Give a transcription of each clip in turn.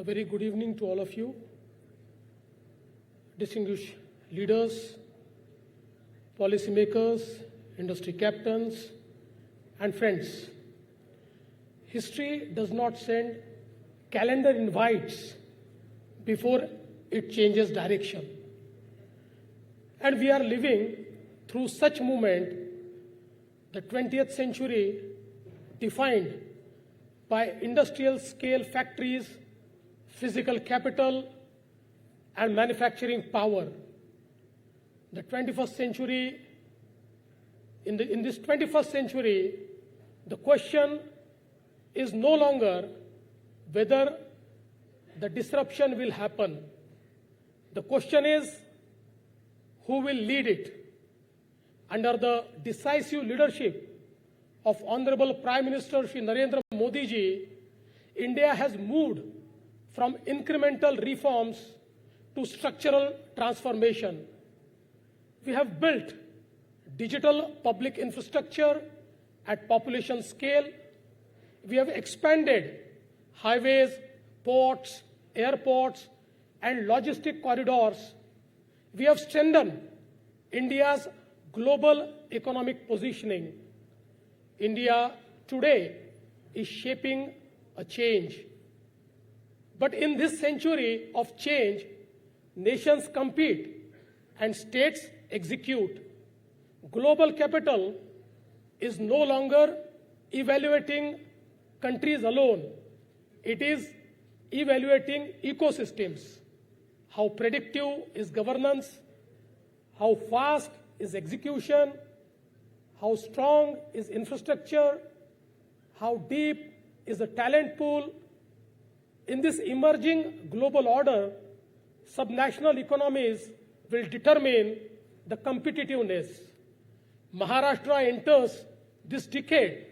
A very good evening to all of you, distinguished leaders, policymakers, industry captains, and friends. History does not send calendar invites before it changes direction. And we are living through such movement, the 20th century defined by industrial scale factories, physical capital, and manufacturing power. The 21st century, in this 21st century, the question is no longer whether the disruption will happen. The question is who will lead it. Under the decisive leadership of Honorable Prime Minister Shri Narendra Modi ji, India has moved from incremental reforms to structural transformation. We have built digital public infrastructure at population scale. We have expanded highways, ports, airports, and logistic corridors. We have strengthened India's global economic positioning. India today is shaping a change. But in this century of change, nations compete and states execute. Global capital is no longer evaluating countries alone. It is evaluating ecosystems. How predictive is governance? How fast is execution? How strong is infrastructure? How deep is the talent pool? In this emerging global order, subnational economies will determine the competitiveness. Maharashtra enters this decade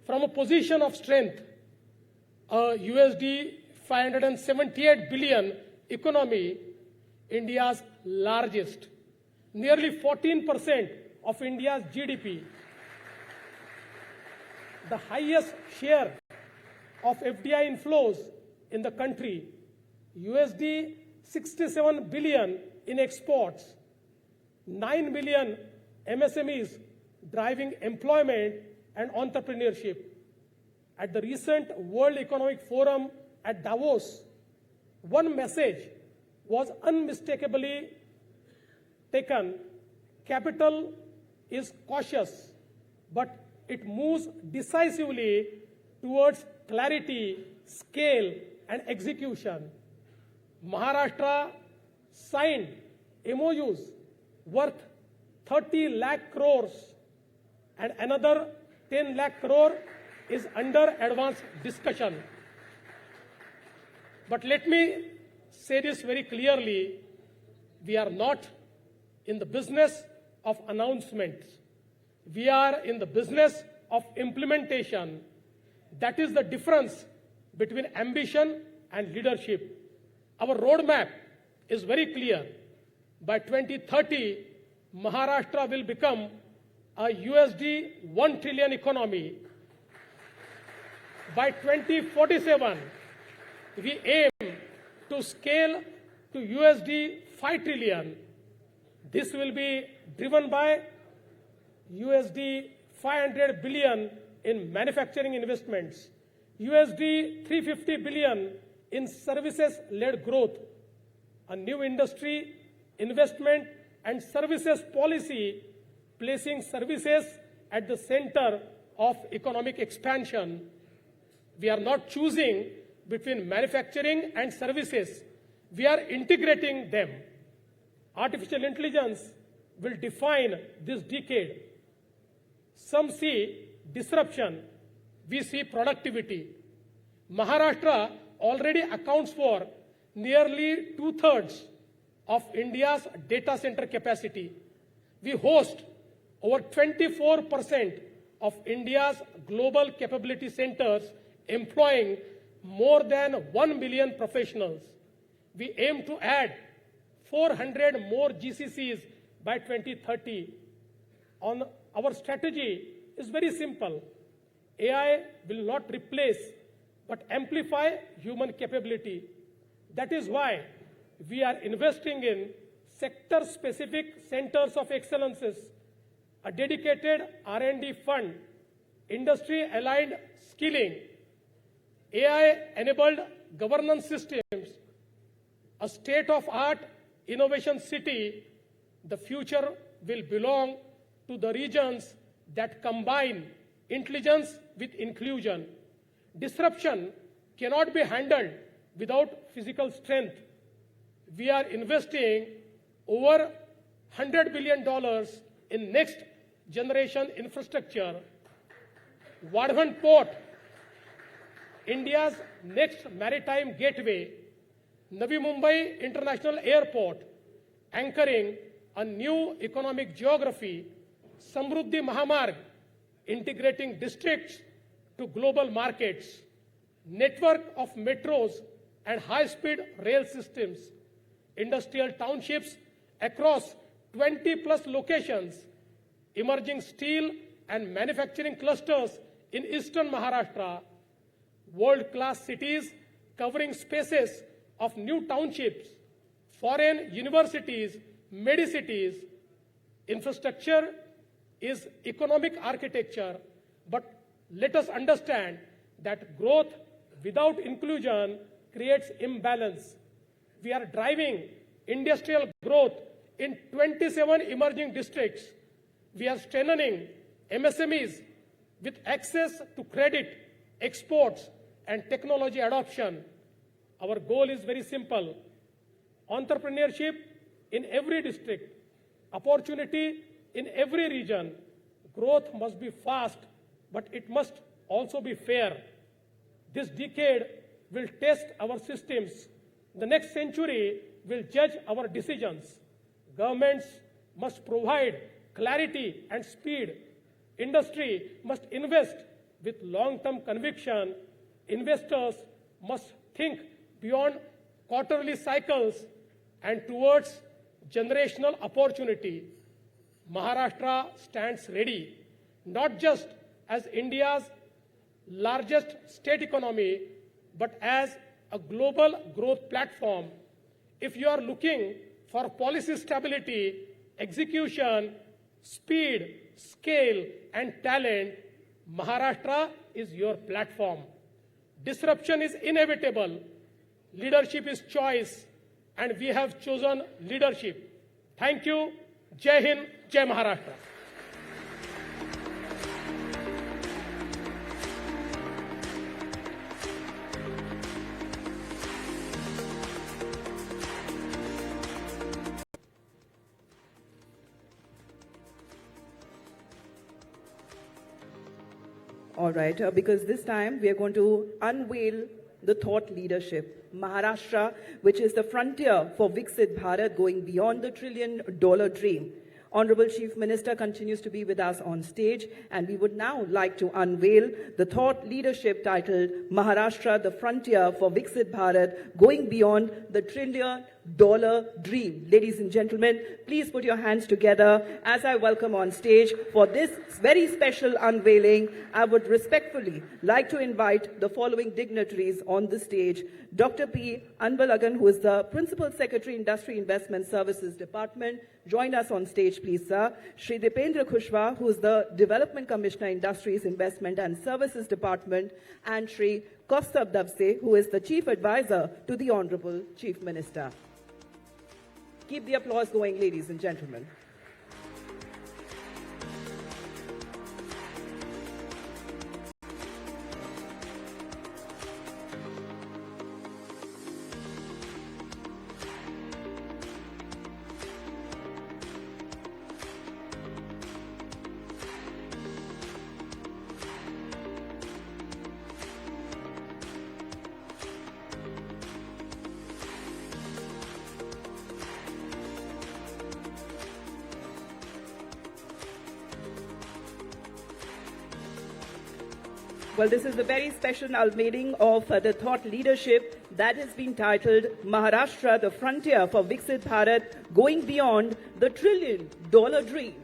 from a position of strength, a USD 578 billion economy, India's largest, nearly 14% of India's GDP, the highest share of FDI inflows in the country, USD 67 billion in exports, 9 million MSMEs driving employment and entrepreneurship. At the recent World Economic Forum at Davos, one message was unmistakably taken: capital is cautious, but it moves decisively towards clarity, scale, and execution. Maharashtra signed MOUs worth 30 lakh crores and another 10 lakh crore is under advanced discussion. But let me say this very clearly, we are not in the business of announcements. We are in the business of implementation. That is the difference between ambition and leadership. Our roadmap is very clear. By 2030, Maharashtra will become a USD 1 trillion economy. By 2047, we aim to scale to USD 5 trillion. This will be driven by USD 500 billion in manufacturing investments, USD 350 billion in services-led growth, a new industry, investment, and services policy placing services at the center of economic expansion. We are not choosing between manufacturing and services. We are integrating them. Artificial intelligence will define this decade. Some see disruption, we see productivity. Maharashtra already accounts for nearly 2/3 of India's data center capacity. We host over 24% of India's global capability centers, employing more than 1 million professionals. We aim to add 400 more GCCs by 2030. Our strategy is very simple. AI will not replace but amplify human capability. That is why we are investing in sector-specific centers of excellences, a dedicated R&D fund, industry-aligned skilling, AI-enabled governance systems, a state-of-art innovation city. The future will belong to the regions that combine intelligence with inclusion. Disruption cannot be handled without physical strength. We are investing over $100 billion in next generation infrastructure. Vadhavan Port, India's next maritime gateway, Navi Mumbai International Airport, anchoring a new economic geography, Samruddhi Mahamarg, integrating districts to global markets, network of metros and high-speed rail systems, industrial townships across 20+ locations, emerging steel and manufacturing clusters in eastern Maharashtra, world-class cities covering spaces of new townships, foreign universities, medicities. Infrastructure is economic architecture, but let us understand that growth without inclusion creates imbalance. We are driving industrial growth in 27 emerging districts. We are strengthening MSMEs with access to credit, exports, and technology adoption. Our goal is very simple: entrepreneurship in every district, opportunity in every region. Growth must be fast, but it must also be fair. This decade will test our systems. The next century will judge our decisions. Governments must provide clarity and speed. Industry must invest with long-term conviction. Investors must think beyond quarterly cycles and towards generational opportunity. Maharashtra stands ready, not just as India's largest state economy, but as a global growth platform. If you are looking for policy stability, execution, speed, scale, and talent, Maharashtra is your platform. Disruption is inevitable. Leadership is choice, and we have chosen leadership. Thank you. Jai Hind, Jai Maharashtra. All right, because this time we are going to unveil the thought leadership. Maharashtra, which is the frontier for Viksit Bharat, going beyond the $1 trillion dream. Honorable Chief Minister continues to be with us on stage, and we would now like to unveil the thought leadership titled Maharashtra, the frontier for Viksit Bharat, going beyond the $1 trillion dream. Ladies and gentlemen, please put your hands together as I welcome on stage for this very special unveiling. I would respectfully like to invite the following dignitaries on the stage. Dr. P. Anbalagan, who is the Principal Secretary, Industry Investment Services Department. Join us on stage, please, sir. Shri Dipendra Kushwaha, who is the Development Commissioner, Industries, Investment and Services Department. And Shri Kaustubh Davse, who is the Chief Advisor to the Honorable Chief Minister. Keep the applause going, ladies and gentlemen. Well, this is the very special unveiling of the thought leadership that has been titled Maharashtra, the frontier for Viksit Bharat, going beyond the $1 trillion dream.